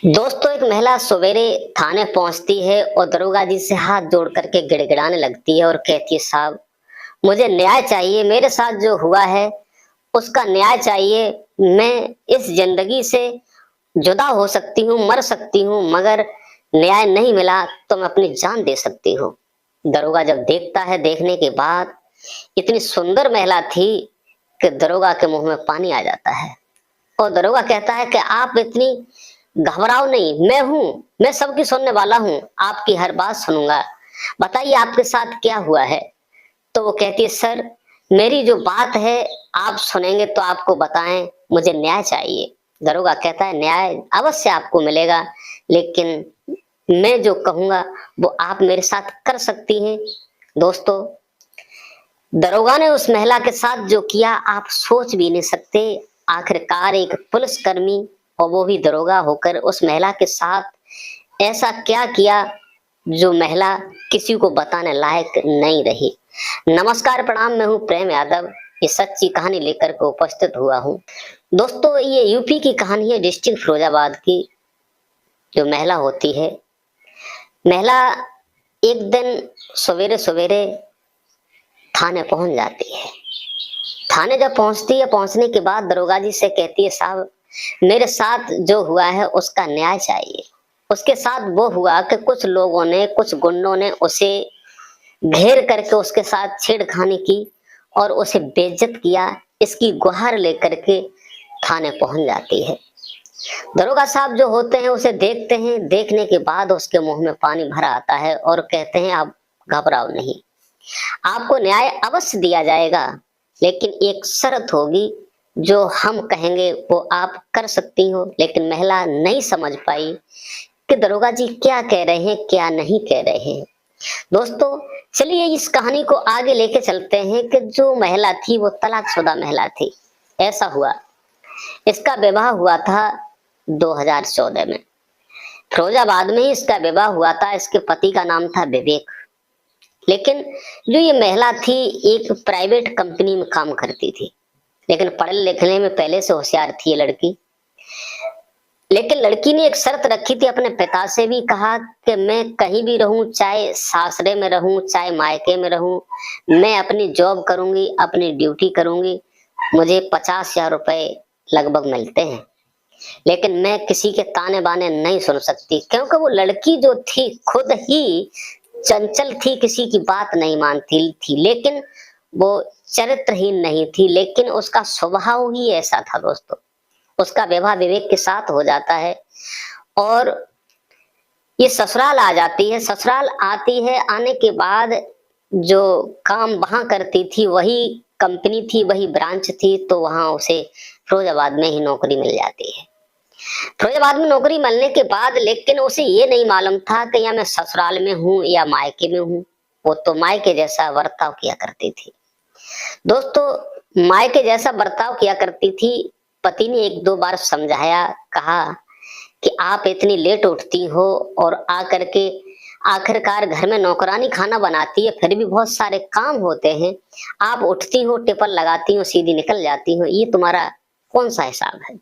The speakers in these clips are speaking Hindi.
दोस्तों, एक महिला सवेरे थाने पहुंचती है और दरोगा जी से हाथ जोड़ करके गिड़गिड़ाने लगती है और कहती है, साहब मुझे न्याय चाहिए। मेरे साथ जो हुआ है उसका न्याय चाहिए। मैं इस जिंदगी से जुदा हो सकती हूँ, मर सकती हूँ, मगर न्याय नहीं मिला तो मैं अपनी जान दे सकती हूँ। दरोगा जब देखता है, देखने के बाद इतनी सुंदर महिला थी कि दरोगा के मुंह में पानी आ जाता है। और दरोगा कहता है कि आप इतनी घबराओ नहीं, मैं हूं, मैं सबकी सुनने वाला हूं, आपकी हर बात सुनूंगा। बताइए आपके साथ क्या हुआ है। तो वो कहती है, सर मेरी जो बात है आप सुनेंगे तो आपको बताएं, मुझे न्याय चाहिए। दरोगा कहता है, न्याय अवश्य आपको मिलेगा, लेकिन मैं जो कहूंगा वो आप मेरे साथ कर सकती हैं। दोस्तों, दरोगा ने उस महिला के साथ जो किया आप सोच भी नहीं सकते। आखिरकार एक पुलिसकर्मी, और वो भी दरोगा होकर, उस महिला के साथ ऐसा क्या किया जो महिला किसी को बताने लायक नहीं रही। नमस्कार, प्रणाम, मैं हूं प्रेम यादव। ये सच्ची कहानी लेकर के उपस्थित हुआ हूं। दोस्तों, ये यूपी की कहानी है, डिस्ट्रिक्ट फिरोजाबाद की। जो महिला होती है, महिला एक दिन सवेरे सवेरे थाने पहुंच जाती है। थाने जब पहुंचती है, पहुंचने के बाद दरोगा जी से कहती है, साहब मेरे साथ जो हुआ है उसका न्याय चाहिए। उसके साथ वो हुआ कि कुछ लोगों ने, कुछ गुंडों ने उसे घेर करके उसके साथ छेड़खानी की और उसे बेइज्जत किया। इसकी गुहार लेकर के थाने पहुंच जाती है। दरोगा साहब जो होते हैं उसे देखते हैं, देखने के बाद उसके मुंह में पानी भरा आता है और कहते हैं, आप घबराओ नहीं, आपको न्याय अवश्य दिया जाएगा, लेकिन एक शर्त होगी, जो हम कहेंगे वो आप कर सकती हो। लेकिन महिला नहीं समझ पाई कि दरोगा जी क्या कह रहे हैं, क्या नहीं कह रहे हैं। दोस्तों, चलिए इस कहानी को आगे लेके चलते हैं कि जो महिला थी वो तलाकशुदा महिला थी। ऐसा हुआ, इसका विवाह हुआ था 2014 में। फिरोजाबाद में ही इसका विवाह हुआ था। इसके पति का नाम था विवेक। लेकिन जो ये महिला थी, एक प्राइवेट कंपनी में काम करती थी, लेकिन पढ़ने लिखने में पहले से होशियार थी ये लड़की। लेकिन लड़की ने एक शर्त रखी थी, अपने पिता से भी कहा कि मैं कहीं भी रहूं, चाहे सासरे में रहूं, चाहे मायके में रहूं, मैं अपनी जॉब करूंगी, अपनी ड्यूटी करूंगी। मुझे 50,000 रुपए लगभग मिलते हैं, लेकिन मैं किसी के ताने बाने नहीं सुन सकती। क्योंकि वो लड़की जो थी खुद ही चंचल थी, किसी की बात नहीं मानती थी, लेकिन वो चरित्रहीन नहीं थी, लेकिन उसका स्वभाव ही ऐसा था। दोस्तों, उसका विवाह विवेक के साथ हो जाता है और ये ससुराल आ जाती है। ससुराल आती है, आने के बाद जो काम वहां करती थी वही कंपनी थी, वही ब्रांच थी, तो वहां उसे फिरोजाबाद में ही नौकरी मिल जाती है। फिरोजाबाद में नौकरी मिलने के बाद लेकिन उसे ये नहीं मालूम था कि या मैं ससुराल में हूँ या मायके में हूँ। वो तो मायके जैसा बर्ताव किया करती थी। दोस्तों, मायके जैसा बर्ताव किया करती थी। पति ने एक दो बार समझाया, कहा कि आप इतनी लेट उठती हो और आकर के आखिरकार घर में नौकरानी खाना बनाती है, फिर भी बहुत सारे काम होते हैं, आप उठती हो, टिफिन लगाती हो, सीधी निकल जाती हो, ये तुम्हारा कौन सा हिसाब है।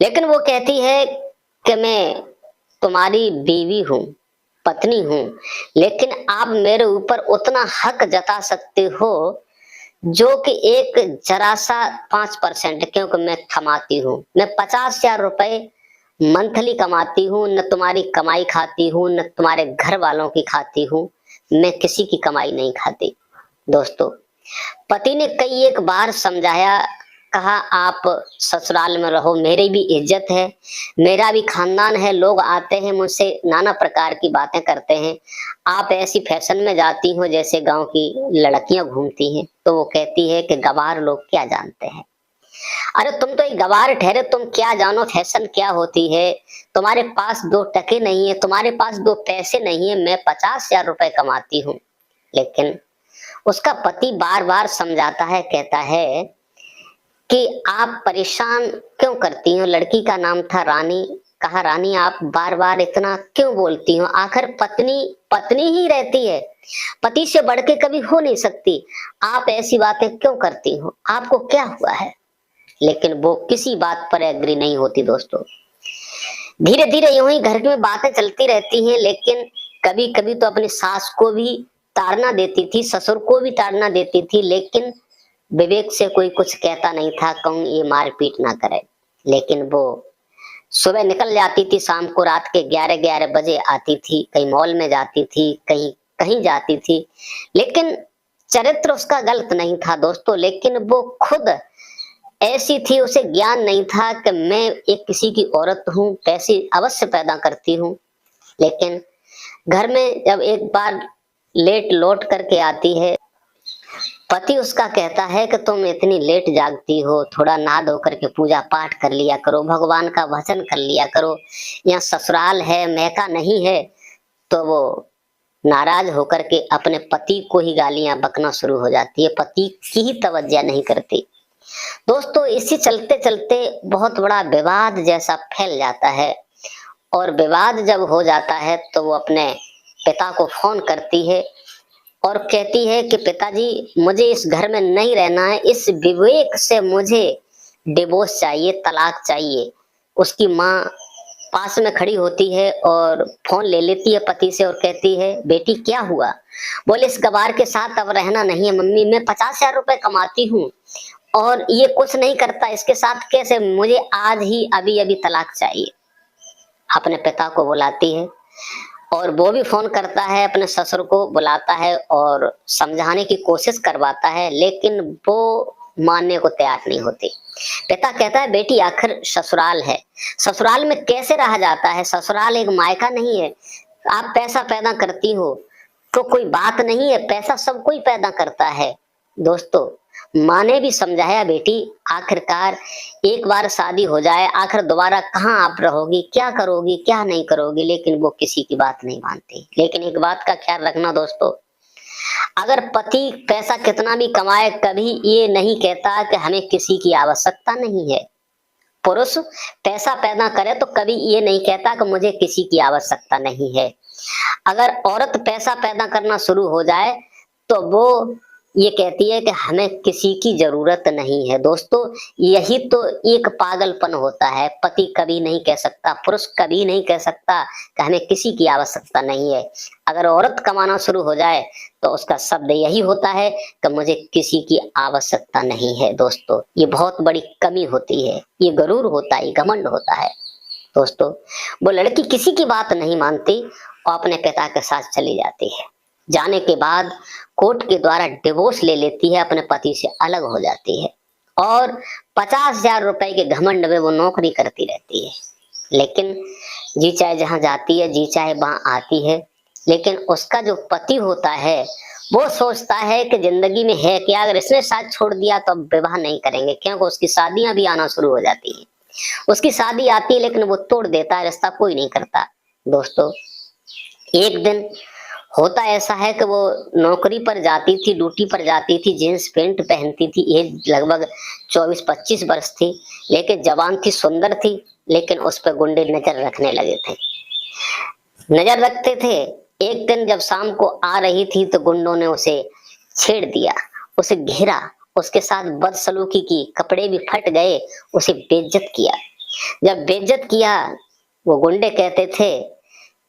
लेकिन वो कहती है कि मैं तुम्हारी बीवी हूं, पत्नी हूं, लेकिन आप मेरे ऊपर उतना हक जता सकते हो जो कि एक जरा सा 5%, क्योंकि मैं कमाती हूँ, मैं 50,000 रुपए मंथली कमाती हूँ, न तुम्हारी कमाई खाती हूँ, न तुम्हारे घर वालों की खाती हूँ, मैं किसी की कमाई नहीं खाती। दोस्तों, पति ने कई एक बार समझाया, कहा आप ससुराल में रहो, मेरी भी इज्जत है, मेरा भी खानदान है, लोग आते हैं मुझसे नाना प्रकार की बातें करते हैं, आप ऐसी फैशन में जाती हो जैसे गांव की लड़कियां घूमती हैं। तो वो कहती है कि गवार लोग क्या जानते हैं। अरे तुम तो एक गवार ठहरे, तुम क्या जानो फैशन क्या होती है। तुम्हारे पास दो टके नहीं है, तुम्हारे पास दो पैसे नहीं है, मैं 50,000 रुपए कमाती हूँ। लेकिन उसका पति बार बार समझाता है, कहता है कि आप परेशान क्यों करती हो। लड़की का नाम था रानी। कहा, रानी आप बार बार इतना क्यों बोलती हो, आखिर पत्नी पत्नी ही रहती है, पति से बढ़ के कभी हो नहीं सकती, आप ऐसी बातें क्यों करती हो, आपको क्या हुआ है। लेकिन वो किसी बात पर एग्री नहीं होती। दोस्तों, धीरे धीरे यूं ही घर में बातें चलती रहती हैं, लेकिन कभी कभी तो अपनी सास को भी ताड़ना देती थी, ससुर को भी ताड़ना देती थी, लेकिन विवेक से कोई कुछ कहता नहीं था, कहूँ ये मारपीट ना करे। लेकिन वो सुबह निकल जाती थी, शाम को रात के 11-11 बजे आती थी, कहीं मॉल में जाती थी, कहीं कहीं जाती थी। लेकिन चरित्र उसका गलत नहीं था दोस्तों, लेकिन वो खुद ऐसी थी, उसे ज्ञान नहीं था कि मैं एक किसी की औरत हूँ, पैसे अवश्य पैदा करती हूँ। लेकिन घर में जब एक बार लेट लौट करके आती है, पति उसका कहता है कि तुम इतनी लेट जागती हो, थोड़ा नहा धो करके पूजा पाठ कर लिया करो, भगवान का भजन कर लिया करो, यहाँ ससुराल है, मैका नहीं है। तो वो नाराज होकर के अपने पति को ही गालियां बकना शुरू हो जाती है, पति की ही तवज्जो नहीं करती। दोस्तों इसी चलते चलते बहुत बड़ा विवाद जैसा फैल जाता है, और विवाद जब हो जाता है तो वो अपने पिता को फोन करती है और कहती है कि पिताजी मुझे इस घर में नहीं रहना है, इस विवेक से मुझे डिवोर्स चाहिए, तलाक चाहिए। उसकी माँ पास में खड़ी होती है और फोन ले लेती है पति से और कहती है बेटी क्या हुआ? बोले इस गवार के साथ अब रहना नहीं है मम्मी, मैं 50,000 रुपए कमाती हूँ और ये कुछ नहीं करता, इसके साथ कैसे, मुझे आज ही अभी अभी तलाक चाहिए। अपने पिता को बुलाती है और वो भी फोन करता है, अपने ससुर को बुलाता है और समझाने की कोशिश करवाता है, लेकिन वो मानने को तैयार नहीं होती। पिता कहता है बेटी आखिर ससुराल है, ससुराल में कैसे रहा जाता है, ससुराल एक मायका नहीं है। आप पैसा पैदा करती हो तो कोई बात नहीं है, पैसा सब कोई पैदा करता है। दोस्तों माँ ने भी समझाया बेटी आखिरकार एक बार शादी हो जाए, आखिर दोबारा कहाँ आप रहोगी, क्या करोगी क्या नहीं करोगी, लेकिन वो किसी की बात नहीं मानती। लेकिन एक बात का ख्याल रखना दोस्तों, अगर पति पैसा कितना भी कमाए कभी ये नहीं कहता कि हमें किसी की आवश्यकता नहीं है। पुरुष पैसा पैदा करे तो कभी ये नहीं कहता कि मुझे किसी की आवश्यकता नहीं है। अगर औरत पैसा पैदा करना शुरू हो जाए तो वो ये कहती है कि हमें किसी की जरूरत नहीं है। दोस्तों यही तो एक पागलपन होता है, पति कभी नहीं कह सकता, पुरुष कभी नहीं कह सकता कि हमें किसी की आवश्यकता नहीं है। अगर औरत कमाना शुरू हो जाए तो उसका शब्द यही होता है कि मुझे किसी की आवश्यकता नहीं है। दोस्तों ये बहुत बड़ी कमी होती है, ये गरूर होता है, घमंड होता है। दोस्तों वो लड़की किसी की बात नहीं मानती और अपने पिता के साथ चली जाती है। जाने के बाद कोर्ट के द्वारा डिवोर्स ले लेती है, अपने पति से अलग हो जाती है और 50,000 रुपए के घमंड में वो नौकरी करती रहती है। लेकिन जी चाहे जहां जाती है, जी चाहे वहां आती है, लेकिन उसका जो पति होता है वो सोचता है कि जिंदगी में है क्या, अगर इसने साथ छोड़ दिया तो अब विवाह नहीं करेंगे, क्योंकि उसकी शादियां भी आना शुरू हो जाती है। उसकी शादी आती है लेकिन वो तोड़ देता है, रिश्ता कोई नहीं करता। दोस्तों एक दिन होता ऐसा है कि वो नौकरी पर जाती थी, ड्यूटी पर जाती थी, जींस पैंट पहनती थी, एज लगभग 24-25 वर्ष थी, लेकिन जवान थी, सुंदर थी, लेकिन उस पर गुंडे नजर रखने लगे थे, नजर रखते थे। एक दिन जब शाम को आ रही थी तो गुंडों ने उसे छेड़ दिया, उसे घेरा, उसके साथ बदसलूकी की, कपड़े भी फट गए, उसे बेइज्जत किया। जब बेइज्जत किया वो गुंडे कहते थे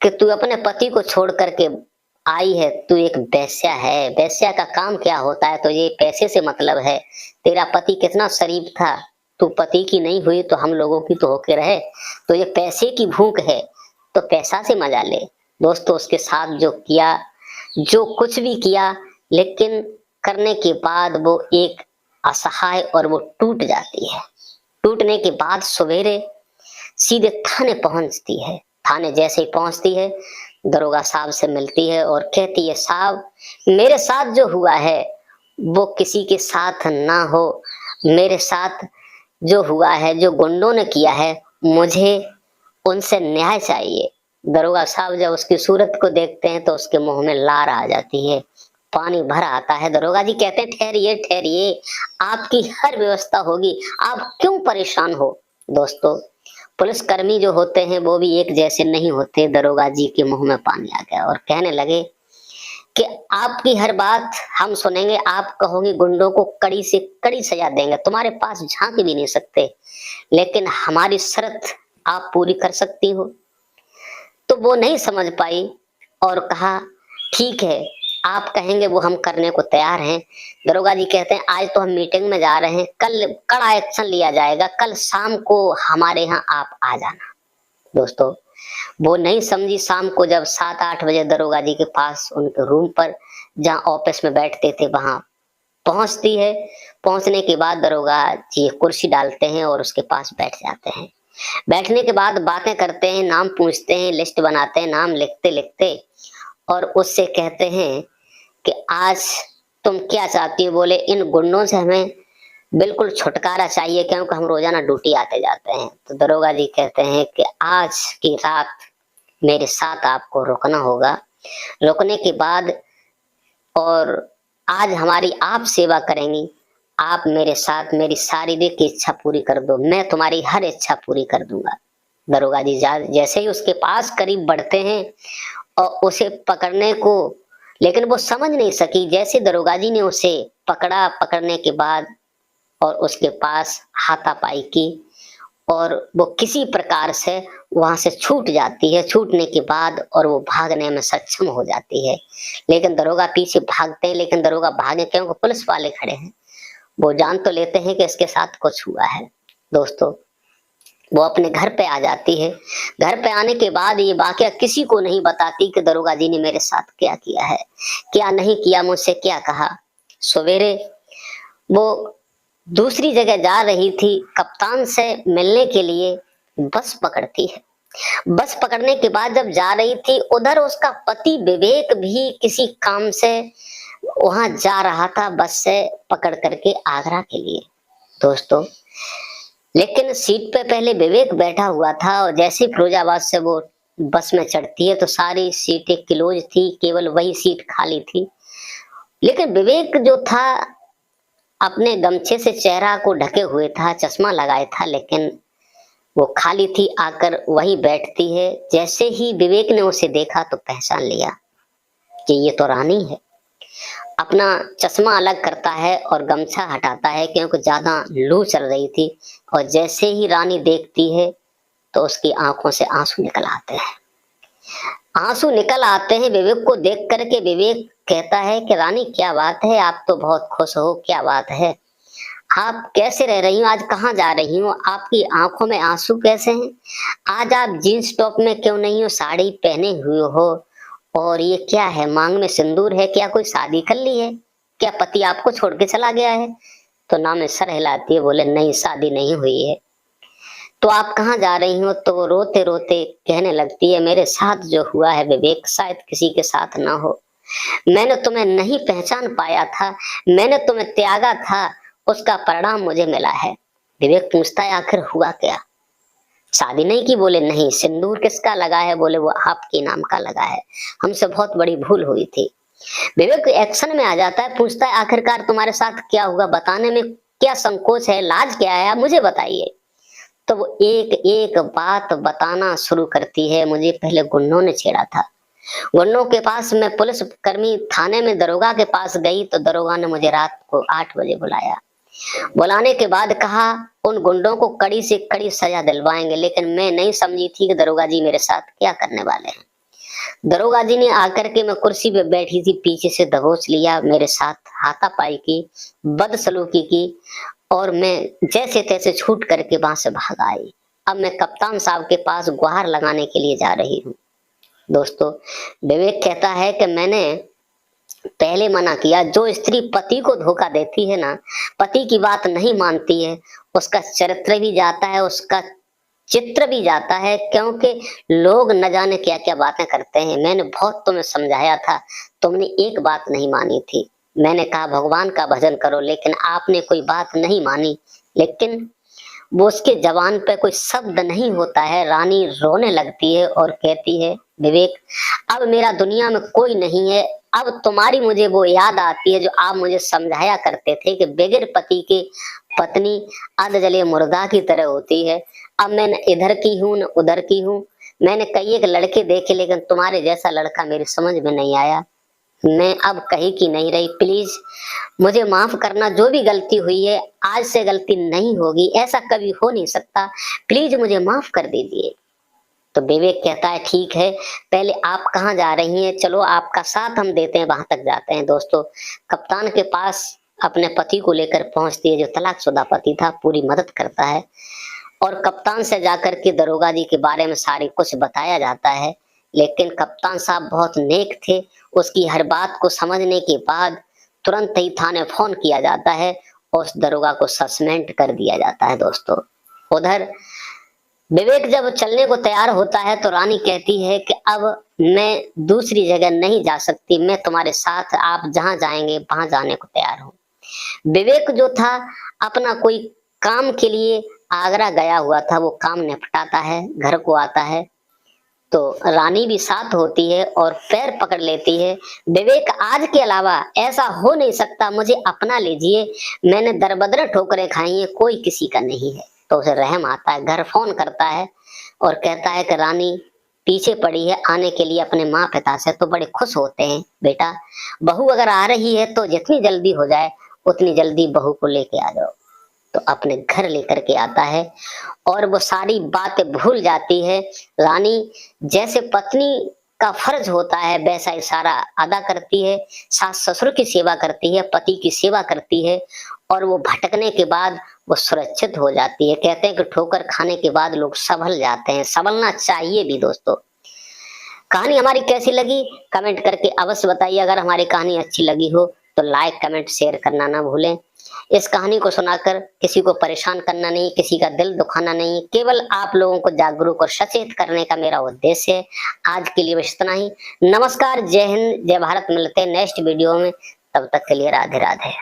कि तू अपने पति को छोड़ करके आई है, तू एक वेश्या है, वेश्या का काम क्या होता है, तो ये पैसे से मतलब है, तेरा पति कितना शरीफ था, तू पति की नहीं हुई तो हम लोगों की तो होके रहे, तो ये पैसे की भूख है तो पैसा से मजा ले। दोस्तों उसके साथ जो किया, जो कुछ भी किया, लेकिन करने के बाद वो एक असहाय और वो टूट जाती है। टूटने के बाद सवेरे सीधे थाने पहुंचती है। थाने जैसे ही पहुंचती है दरोगा साहब से मिलती है और कहती है साहब मेरे साथ जो हुआ है वो किसी के साथ ना हो, मेरे साथ जो हुआ है, जो गुंडों ने किया है, मुझे उनसे न्याय चाहिए। दरोगा साहब जब उसकी सूरत को देखते हैं तो उसके मुंह में लार आ जाती है, पानी भर आता है। दरोगा जी कहते हैं ठहरिए ठहरिए, आपकी हर व्यवस्था होगी, आप क्यों परेशान हो। दोस्तों पुलिसकर्मी जो होते हैं वो भी एक जैसे नहीं होते। दरोगा जी के मुंह में पानी आ गया और कहने लगे कि आपकी हर बात हम सुनेंगे, आप कहोगे गुंडों को कड़ी से कड़ी सजा देंगे, तुम्हारे पास झांक भी नहीं सकते, लेकिन हमारी शर्त आप पूरी कर सकती हो? तो वो नहीं समझ पाई और कहा ठीक है, आप कहेंगे वो हम करने को तैयार हैं। दरोगा जी कहते हैं आज तो हम मीटिंग में जा रहे हैं, कल कड़ा एक्शन लिया जाएगा, कल शाम को हमारे यहाँ आप आ जाना। दोस्तों, वो नहीं समझी। शाम को जब 7-8 बजे दरोगा जी के पास उनके रूम पर जहाँ ऑफिस में बैठते थे वहां पहुंचती है। पहुंचने के बाद दरोगा जी कुर्सी डालते हैं और उसके पास बैठ जाते हैं। बैठने के बाद बातें करते हैं, नाम पूछते हैं, लिस्ट बनाते हैं, नाम लिखते लिखते और उससे कहते हैं कि आज तुम क्या चाहती हो? बोले इन गुंडों से हमें बिल्कुल छुटकारा चाहिए क्योंकि हम रोजाना ड्यूटी आते जाते हैं। तो दरोगा जी कहते हैं कि आज की रात मेरे साथ आपको रुकना होगा। रुकने के बाद और आज हमारी आप सेवा करेंगी, आप मेरे साथ मेरी शारीरिक इच्छा पूरी कर दो, मैं तुम्हारी हर इच्छा पूरी कर दूंगा। दरोगा जी जैसे ही उसके पास करीब बढ़ते हैं और उसे पकड़ने को, लेकिन वो समझ नहीं सकी। जैसे दरोगा जी ने उसे पकड़ा, पकड़ने के बाद और उसके पास हाथापाई की और वो किसी प्रकार से वहां से छूट जाती है। छूटने के बाद और वो भागने में सक्षम हो जाती है, लेकिन दरोगा पीछे भागते हैं। लेकिन दरोगा भागे क्योंकि पुलिस वाले खड़े हैं। वो जान तो लेते हैं कि इसके साथ कुछ हुआ है। दोस्तों, वो अपने घर पे आ जाती है। घर पे आने के बाद ये वाकया किसी को नहीं बताती कि दरोगा जी ने मेरे साथ क्या किया है, क्या नहीं किया, मुझसे क्या कहा। सवेरे वो दूसरी जगह जा रही थी, कप्तान से मिलने के लिए बस पकड़ती है। बस पकड़ने के बाद जब जा रही थी, उधर उसका पति विवेक भी किसी काम से वहां जा रहा था, बस से पकड़ करके आगरा के लिए। दोस्तों, लेकिन सीट पे पहले विवेक बैठा हुआ था और जैसे फिरोजाबाद से वो बस में चढ़ती है तो सारी सीटें क्लोज थी, केवल वही सीट खाली थी। लेकिन विवेक जो था अपने गमछे से चेहरा को ढके हुए था, चश्मा लगाया था, लेकिन वो खाली थी। आकर वही बैठती है। जैसे ही विवेक ने उसे देखा तो पहचान लिया कि ये तो रानी है। अपना चश्मा अलग करता है और गमछा हटाता है क्योंकि ज्यादा लू चल रही थी। और जैसे ही रानी देखती है तो उसकी आंखों से आंसू निकल आते हैं। आंसू निकल आते हैं विवेक को देख करके। विवेक कहता है कि रानी क्या बात है, आप तो बहुत खुश हो, क्या बात है, आप कैसे रह रही हो, आज कहाँ जा रही हो, आपकी आंखों में आंसू कैसे हैं, आज आप जींस टॉप में क्यों नहीं हो, साड़ी पहने हुए हो, और ये क्या है, मांग में सिंदूर है, क्या कोई शादी कर ली है, क्या पति आपको छोड़ के चला गया है? तो ना में सर हिलाती है, बोले नहीं शादी नहीं हुई है। तो आप कहाँ जा रही हो? तो रोते रोते कहने लगती है मेरे साथ जो हुआ है विवेक शायद किसी के साथ ना हो। मैंने तुम्हें नहीं पहचान पाया था, मैंने तुम्हें त्यागा था, उसका परिणाम मुझे मिला है। विवेक पूछता है आखिर हुआ क्या? शादी नहीं की? बोले नहीं। सिंदूर किसका लगा है? बोले वो आपके नाम का लगा है, हमसे बहुत बड़ी भूल हुई थी। विवेक एक्शन में आ जाता है, पूछता है आखिरकार तुम्हारे साथ क्या हुआ, बताने में क्या संकोच है, लाज क्या है, आप मुझे बताइए। तो वो एक एक बात बताना शुरू करती है। मुझे पहले गुंडों ने छेड़ा था, गुंडों के पास मैं पुलिस कर्मी थाने में दरोगा के पास गई तो दरोगा ने मुझे रात को 8 बजे बुलाया। बुलाने के बाद कहा उन गुंडों को कड़ी से कड़ी सजा दिलवाएंगे, लेकिन मैं नहीं समझी थी कि दरोगा जी मेरे साथ क्या करने वाले हैं। दरोगा जी ने आकर के, मैं कुर्सी पे बैठी थी, पीछे से दबोच लिया, मेरे साथ हाथापाई की, बदसलूकी की और मैं जैसे तैसे छूट करके वहां से भाग आई। अब मैं कप्तान साहब के पास गुहार लगाने के लिए जा रही हूँ। दोस्तों, विवेक कहता है कि मैंने पहले मना किया। जो स्त्री पति को धोखा देती है ना, पति की बात नहीं मानती है, उसका चरित्र भी जाता है, उसका चित्र भी जाता है, क्योंकि लोग न जाने क्या क्या बातें करते हैं। मैंने बहुत तुम्हें समझाया था, तुमने एक बात नहीं मानी थी। मैंने कहा भगवान का भजन करो, लेकिन आपने कोई बात नहीं मानी। लेकिन वो उसके जबान पे कोई शब्द नहीं होता है। रानी रोने लगती है और कहती है विवेक अब मेरा दुनिया में कोई नहीं है, अब तुम्हारी मुझे वो याद आती है जो आप मुझे समझाया करते थे कि बगैर पति के पत्नी अध जले मुर्दा की तरह होती है। अब मैं न इधर की हूँ न उधर की हूँ। मैंने कई एक लड़के देखे, लेकिन तुम्हारे जैसा लड़का मेरी समझ में नहीं आया। मैं अब कहीं की नहीं रही, प्लीज मुझे माफ करना। जो भी गलती हुई है आज से गलती नहीं होगी, ऐसा कभी हो नहीं सकता, प्लीज मुझे माफ कर दीजिए। तो विवेक कहता है ठीक है, पहले आप कहाँ जा रही हैं, चलो आपका साथ हम देते हैं, वहां तक जाते हैं। दोस्तों कप्तान के पास अपने पति को लेकर पहुंचती है, जो तलाकशुदा पति था, पूरी मदद करता है और कप्तान से जाकर के दरोगा जी के बारे में सारी कुछ बताया जाता है। लेकिन कप्तान साहब बहुत नेक थे, उसकी हर बात को समझने के बाद तुरंत ही थाने फोन किया जाता है और उस दरोगा को सस्पेंड कर दिया जाता है। दोस्तों उधर विवेक जब चलने को तैयार होता है तो रानी कहती है कि अब मैं दूसरी जगह नहीं जा सकती, मैं तुम्हारे साथ, आप जहां जाएंगे वहां जाने को तैयार हूं। विवेक जो था अपना कोई काम के लिए आगरा गया हुआ था, वो काम निपटाता है, घर को आता है तो रानी भी साथ होती है और पैर पकड़ लेती है। विवेक आज के अलावा ऐसा हो नहीं सकता, मुझे अपना लीजिए, मैंने दरबदर ठोकरें खाई हैं, कोई किसी का नहीं है। तो उसे रहम आता है, घर फोन करता है और कहता है कि रानी पीछे पड़ी है आने के लिए अपने माँ पिता से। तो बड़े खुश होते हैं, बेटा बहू अगर आ रही है तो जितनी जल्दी हो जाए उतनी जल्दी बहू को लेके आ जाओ। तो अपने घर लेकर के आता है और वो सारी बातें भूल जाती है। रानी जैसे पत्नी का फर्ज होता है वैसा इशारा अदा करती है, सास ससुर की सेवा करती है, पति की सेवा करती है और वो भटकने के बाद वो सुरक्षित हो जाती है। कहते हैं कि ठोकर खाने के बाद लोग संभल जाते हैं, संभलना चाहिए भी। दोस्तों कहानी हमारी कैसी लगी कमेंट करके अवश्य बताइए। अगर हमारी कहानी अच्छी लगी हो तो लाइक कमेंट शेयर करना ना भूलें। इस कहानी को सुनाकर किसी को परेशान करना नहीं, किसी का दिल दुखाना नहीं, केवल आप लोगों को जागरूक और सचेत करने का मेरा उद्देश्य है। आज के लिए बस इतना ही। नमस्कार, जय हिंद, जय भारत। मिलते हैं नेक्स्ट वीडियो में, तब तक के लिए राधे राधे।